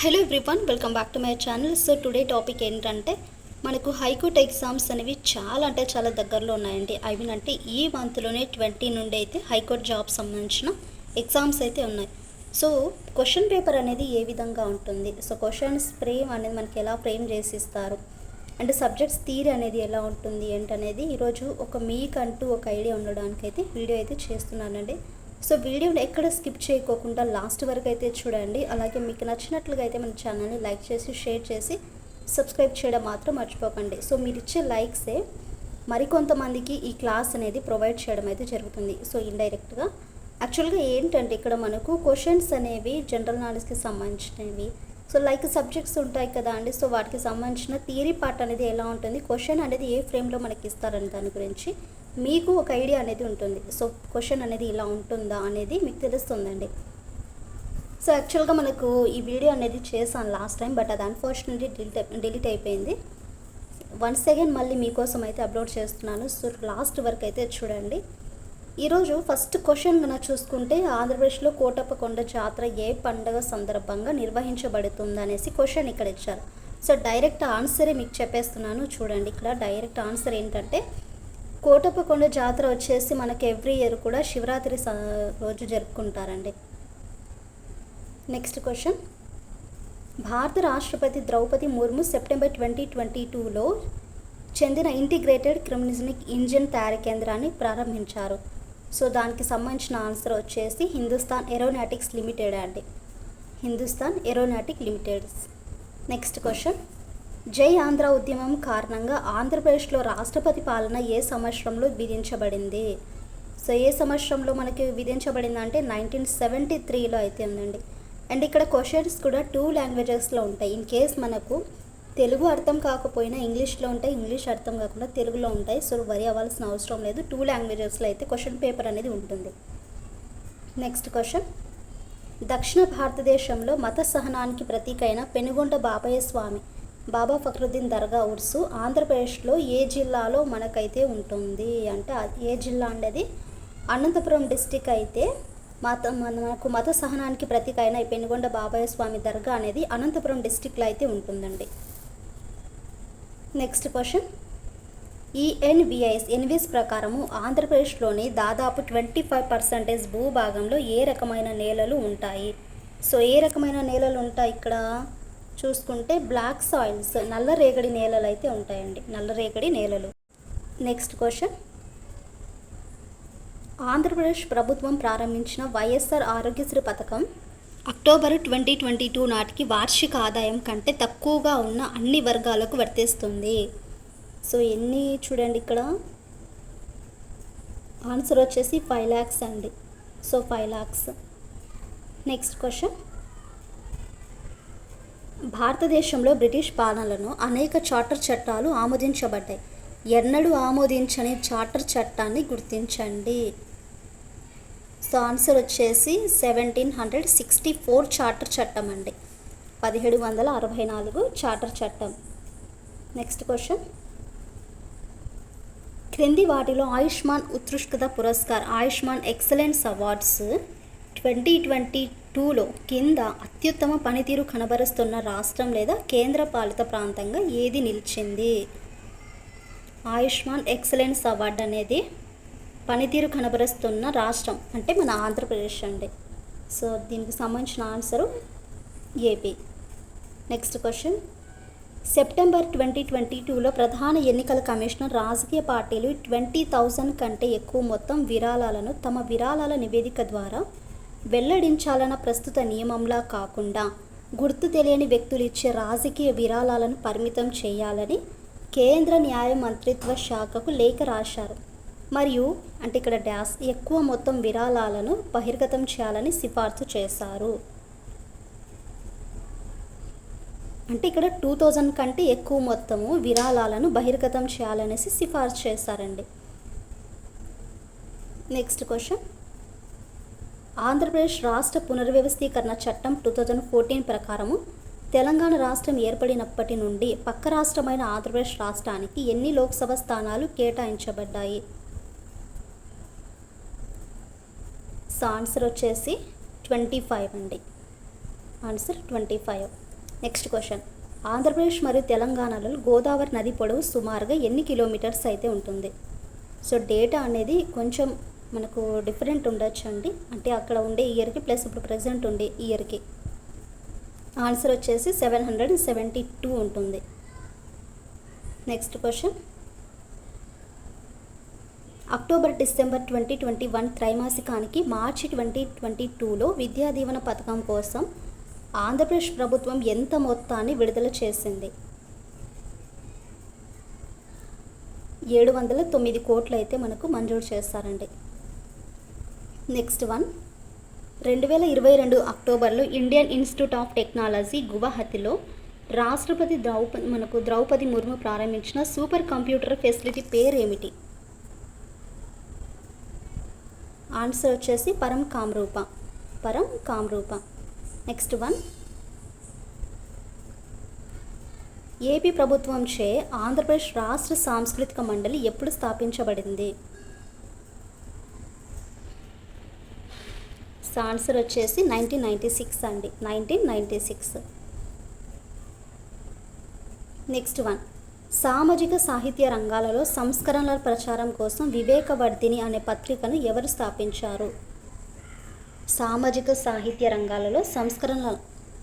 Hello everyone, welcome back to my channel. So today topic ఏంటంటే మనకు high court exams అనేవి చాలా దగ్గరలో ఉన్నాయండి. ఐ మీన్ అంటే ఈ మంత్లోనే 20 నుండి అయితే హైకోర్టు జాబ్ సంబంధించిన ఎగ్జామ్స్ అయితే ఉన్నాయి. సో క్వశ్చన్ పేపర్ అనేది ఏ విధంగా ఉంటుంది, సో క్వశ్చన్స్ ఫ్రేమ్ అనేది మనకి ఎలా ఫ్రేమ్ చేసి ఇస్తారు, అంటే సబ్జెక్ట్స్ థియరీ అనేది ఎలా ఉంటుంది ఏంటనేది ఈరోజు మీకంటూ ఒక ఐడియా ఉండడానికి అయితే వీడియో అయితే చేస్తున్నానండి. సో వీడియోని ఎక్కడ స్కిప్ చేయకోకుండా లాస్ట్ వరకు అయితే చూడండి. అలాగే మీకు నచ్చినట్లుగా అయితే మన ఛానల్ని లైక్ చేసి షేర్ చేసి సబ్స్క్రైబ్ చేయడం మాత్రం మర్చిపోకండి. సో మీరు ఇచ్చే లైక్సే మరికొంతమందికి ఈ క్లాస్ అనేది ప్రొవైడ్ చేయడం అయితే జరుగుతుంది. సో ఇండైరెక్ట్గా యాక్చువల్గా ఏంటంటే ఇక్కడ మనకు క్వశ్చన్స్ అనేవి జనరల్ నాలెడ్జ్కి సంబంధించినవి. సో లైక్ సబ్జెక్ట్స్ ఉంటాయి కదా అండి, సో వాటికి సంబంధించిన థియరీ పార్ట్ అనేది ఎలా ఉంటుంది, క్వశ్చన్ అనేది ఏ ఫ్రేమ్లో మనకి ఇస్తారని దాని గురించి మీకు ఒక ఐడియా అనేది ఉంటుంది. సో క్వశ్చన్ అనేది ఇలా ఉంటుందా అనేది మీకు తెలుస్తుందండి. సో యాక్చువల్గా మనకు ఈ వీడియో అనేది చేశాను లాస్ట్ టైం, బట్ అది అన్ఫార్చునేట్లీ డిలీట్ అయిపోయింది. వన్స్ అగైన్ మళ్ళీ మీకోసం అయితే అప్లోడ్ చేస్తున్నాను. సో లాస్ట్ వరకు అయితే చూడండి. ఈరోజు ఫస్ట్ క్వశ్చన్ కనుక చూసుకుంటే, ఆంధ్రప్రదేశ్లో కోటప్పకొండ జాతర ఏ పండుగ సందర్భంగా నిర్వహించబడుతుంది అనేసి క్వశ్చన్ ఇక్కడ ఇచ్చారు. సో డైరెక్ట్ ఆన్సరే మీకు చెప్పేస్తున్నాను చూడండి. ఇక్కడ డైరెక్ట్ ఆన్సర్ ఏంటంటే కోటప్పకొండ జాతర వచ్చేసి మనకి ఎవ్రీ ఇయర్ కూడా శివరాత్రి రోజు జరుపుకుంటారండి. నెక్స్ట్ క్వశ్చన్, భారత రాష్ట్రపతి ద్రౌపది ముర్ము సెప్టెంబర్ 2022లో చెందిన ఇంటిగ్రేటెడ్ క్రిమినలిస్టిక్ ఇంజిన్ తయారీ కేంద్రాన్ని ప్రారంభించారు. సో దానికి సంబంధించిన ఆన్సర్ వచ్చేసి హిందుస్థాన్ ఏరోనాటిక్స్ లిమిటెడ్ అండి. Hindustan aeronautic Limited's. Next question, జై ఆంధ్ర ఉద్యమం కారణంగా ఆంధ్రప్రదేశ్లో రాష్ట్రపతి పాలన ఏ సంవత్సరంలో విధించబడింది? సో ఏ సంవత్సరంలో మనకి విధించబడింది అంటే 1973లో అయితే ఉందండి. అండ్ ఇక్కడ క్వశ్చన్స్ కూడా 2 లాంగ్వేజెస్లో ఉంటాయి. ఇన్ కేస్ మనకు తెలుగు అర్థం కాకపోయినా ఇంగ్లీష్లో ఉంటాయి, ఇంగ్లీష్ అర్థం కాకుండా తెలుగులో ఉంటాయి. సో వరి అవ్వాల్సిన అవసరం లేదు, 2 లాంగ్వేజెస్లో అయితే క్వశ్చన్ పేపర్ అనేది ఉంటుంది. నెక్స్ట్ క్వశ్చన్, దక్షిణ భారతదేశంలో మత సహనానికి ప్రతీక అయిన పెనుగొండ బాబయ్య స్వామి బాబా ఫక్రుద్దీన్ దర్గా ఉర్సు ఆంధ్రప్రదేశ్లో ఏ జిల్లాలో మనకైతే ఉంటుంది అంటే ఏ జిల్లా అనేది అనంతపురం డిస్టిక్ అయితే మనకు మత సహనానికి ప్రతీక అయిన పెనుగొండ బాబయ్య స్వామి దర్గా అనేది అనంతపురం డిస్టిక్లో అయితే ఉంటుందండి. నెక్స్ట్ క్వశ్చన్, ఈ ఎన్విస్ ప్రకారము ఆంధ్రప్రదేశ్లోని దాదాపు 25% భూభాగంలో ఏ రకమైన నేలలు ఉంటాయి? సో ఏ రకమైన నేలలు ఉంటాయి ఇక్కడ చూసుకుంటే బ్లాక్ సాయిల్స్, నల్లరేగడి నేలలు అయితే ఉంటాయండి, నల్లరేగడి నేలలు. నెక్స్ట్ క్వశ్చన్, ఆంధ్రప్రదేశ్ ప్రభుత్వం ప్రారంభించిన వైఎస్ఆర్ ఆరోగ్యశ్రీ పథకం అక్టోబర్ 2022 నాటికి వార్షిక ఆదాయం కంటే తక్కువగా ఉన్న అన్ని వర్గాలకు వర్తిస్తుంది. సో ఎన్ని చూడండి ఇక్కడ ఆన్సర్ వచ్చేసి 5 lakhs అండి. So 5 lakhs. నెక్స్ట్ క్వశ్చన్, భారతదేశంలో బ్రిటిష్ పాలనలో అనేక చార్టర్ చట్టాలు ఆమోదించబడ్డాయి. ఎన్నడూ ఆమోదించని చార్టర్ చట్టాన్ని గుర్తించండి. సో ఆన్సర్ వచ్చేసి 1764 చార్టర్ చట్టం అండి, 1764 చార్టర్ చట్టం. నెక్స్ట్ క్వశ్చన్, క్రింది వాటిలో ఆయుష్మాన్ ఉత్కృష్టత పురస్కార్, ఆయుష్మాన్ ఎక్సలెన్స్ అవార్డ్స్ 2022లో కింద అత్యుత్తమ పనితీరు కనబరుస్తున్న రాష్ట్రం లేదా కేంద్ర పాలిత ప్రాంతంగా ఏది నిలిచింది? ఆయుష్మాన్ ఎక్సలెన్స్ అవార్డు అనేది పనితీరు కనబరుస్తున్న రాష్ట్రం అంటే మన ఆంధ్రప్రదేశ్ అండి. సో దీనికి సంబంధించిన answer AP. Next question, September 2022లో ప్రధాన ఎన్నికల కమిషనర్ రాజకీయ పార్టీలు 20,000 కంటే ఎక్కువ మొత్తం విరాళాలను తమ విరాళాల నివేదిక ద్వారా వెల్లడించాలన్న ప్రస్తుత నియమంలా కాకుండా గుర్తు తెలియని వ్యక్తులు ఇచ్చే రాజకీయ విరాళాలను పరిమితం చేయాలని కేంద్ర న్యాయ మంత్రిత్వ శాఖకు లేఖ రాశారు. మరియు అంటే ఇక్కడ డాష్ ఎక్కువ మొత్తం విరాళాలను బహిర్గతం చేయాలని సిఫార్సు చేశారు. అంటే ఇక్కడ 2000 కంటే ఎక్కువ మొత్తము విరాళాలను బహిర్గతం చేయాలనేసి సిఫార్సు చేశారండి. నెక్స్ట్ క్వశ్చన్, ఆంధ్రప్రదేశ్ రాష్ట్ర పునర్వ్యవస్థీకరణ చట్టం 2014 ప్రకారము తెలంగాణ రాష్ట్రం ఏర్పడినప్పటి నుండి పక్క రాష్ట్రమైన ఆంధ్రప్రదేశ్ రాష్ట్రానికి ఎన్ని లోక్సభ స్థానాలు కేటాయించబడ్డాయి? సో ఆన్సర్ వచ్చేసి 25 అండి. ఆన్సర్ 25. నెక్స్ట్ క్వశ్చన్, ఆంధ్రప్రదేశ్ మరియు తెలంగాణలో గోదావరి నది పొడవు సుమారుగా ఎన్ని కిలోమీటర్స్ అయితే ఉంటుంది? సో డేటా అనేది కొంచెం మనకు డిఫరెంట్ ఉండొచ్చు అండి, అంటే అక్కడ ఉండే ఇయర్కి ప్లస్ ఇప్పుడు ప్రజెంట్ ఉండే ఇయర్కి. ఆన్సర్ వచ్చేసి 772 ఉంటుంది. నెక్స్ట్ క్వశ్చన్, అక్టోబర్ డిసెంబర్ 2021 త్రైమాసికానికి మార్చి 2022లో విద్యా దీవెన పథకం కోసం ఆంధ్రప్రదేశ్ ప్రభుత్వం ఎంత మొత్తాన్ని విడుదల చేసింది? 709 కోట్లు అయితే మనకు మంజూరు చేస్తారండి. నెక్స్ట్ వన్, 2022 అక్టోబర్లో ఇండియన్ ఇన్స్టిట్యూట్ ఆఫ్ టెక్నాలజీ గువాహతిలో రాష్ట్రపతి ద్రౌపది ముర్ము ప్రారంభించిన సూపర్ కంప్యూటర్ ఫెసిలిటీ పేరు ఏమిటి? ఆన్సర్ వచ్చేసి పరం కామ్రూప. నెక్స్ట్ వన్, ఏపీ ప్రభుత్వంచే ఆంధ్రప్రదేశ్ రాష్ట్ర సాంస్కృతిక మండలి ఎప్పుడు స్థాపించబడింది? ఆన్సర్ వచ్చేసి 1996 అండి, 1996. నెక్స్ట్ వన్, సామాజిక సాహిత్య రంగాలలో సంస్కరణల ప్రచారం కోసం వివేకవర్ధిని అనే పత్రికను ఎవరు స్థాపించారు? సామాజిక సాహిత్య రంగాలలో సంస్కరణల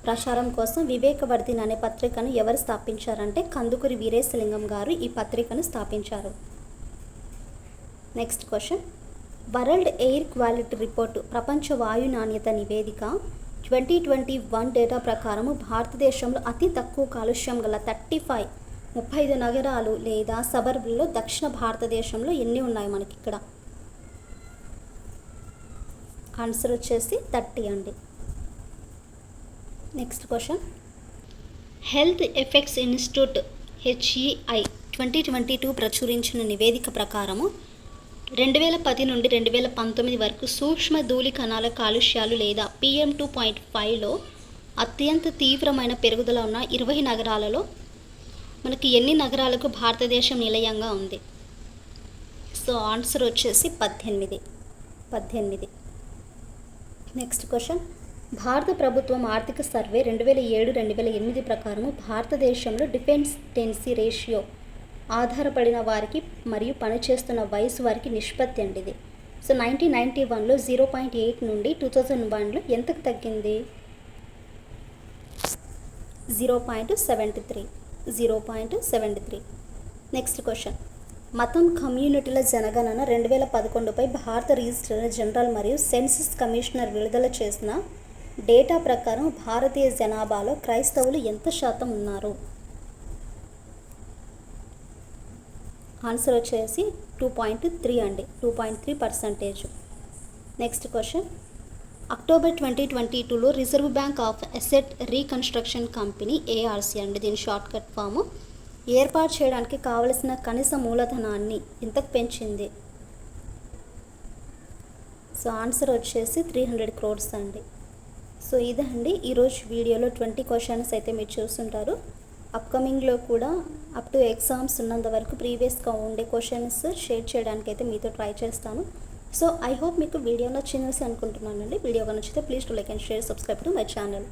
ప్రచారం కోసం వివేకవర్ధిని అనే పత్రికను ఎవరు స్థాపించారంటే కందుకూరి వీరేశలింగం గారు ఈ పత్రికను స్థాపించారు. Next question, world air quality report ప్రపంచ వాయు నాణ్యత నివేదిక 2021 డేటా ప్రకారము భారతదేశంలో అతి తక్కువ కాలుష్యం గల 35 నగరాలు లేదా సబర్బుల్లో దక్షిణ భారతదేశంలో ఎన్ని ఉన్నాయి మనకి ఇక్కడ? ఆన్సర్ వచ్చేసి 30 అండి. Next question, health effects institute HEI 2022 ప్రచురించిన నివేదిక ప్రకారము 2010 నుండి 2019 వరకు సూక్ష్మ ధూళి కణాల కాలుష్యాలు లేదా PM2.5లో అత్యంత తీవ్రమైన పెరుగుదల ఉన్న 20 నగరాలలో మనకి ఎన్ని నగరాలకు భారతదేశం నిలయంగా ఉంది? సో ఆన్సర్ వచ్చేసి 18. నెక్స్ట్ క్వశ్చన్, భారత ప్రభుత్వం ఆర్థిక సర్వే 2007-2008 ప్రకారము భారతదేశంలో డిపెండెన్సీ రేషియో ఆధారపడిన వారికి మరియు పనిచేస్తున్న వయసు వారికి నిష్పత్తి అండి ఇది. సో 1991లో 0.8 నుండి 2001లో ఎంతకు తగ్గింది? 0.73. నెక్స్ట్ క్వశ్చన్, మతం కమ్యూనిటీల జనగణన 2011పై భారత రిజిస్ట్రార్ జనరల్ మరియు సెన్సస్ కమిషనర్ విడుదల చేసిన డేటా ప్రకారం భారతీయ జనాభాలో క్రైస్తవులు ఎంత శాతం ఉన్నారు? ఆన్సర్ వచ్చేసి 2.3 అండి, 2.3%. నెక్స్ట్ క్వశ్చన్, అక్టోబర్ 2022లో Reserve Bank of Asset Reconstruction Company ARC అండి, దీని షార్ట్కట్ ఫామ్, ఏర్పాటు చేయడానికి కావలసిన కనీస మూలధనాన్ని ఎంతకు పెంచింది? సో ఆన్సర్ వచ్చేసి 300 crores అండి. సో ఇదండి ఈరోజు వీడియోలో 20 క్వశ్చన్స్ అయితే మీరు చూస్తుంటారు. అప్కమింగ్లో కూడా అప్ టు ఎగ్జామ్స్ ఉన్నంత వరకు ప్రీవియస్గా ఉండే క్వశ్చన్స్ షేర్ చేయడానికి అయితే మీతో ట్రై చేస్తాను. సో ఐ హోప్ మీకు వీడియో నచ్చింది అనుకుంటున్నానండి. వీడియో నచ్చితే please to like and share, subscribe to my channel.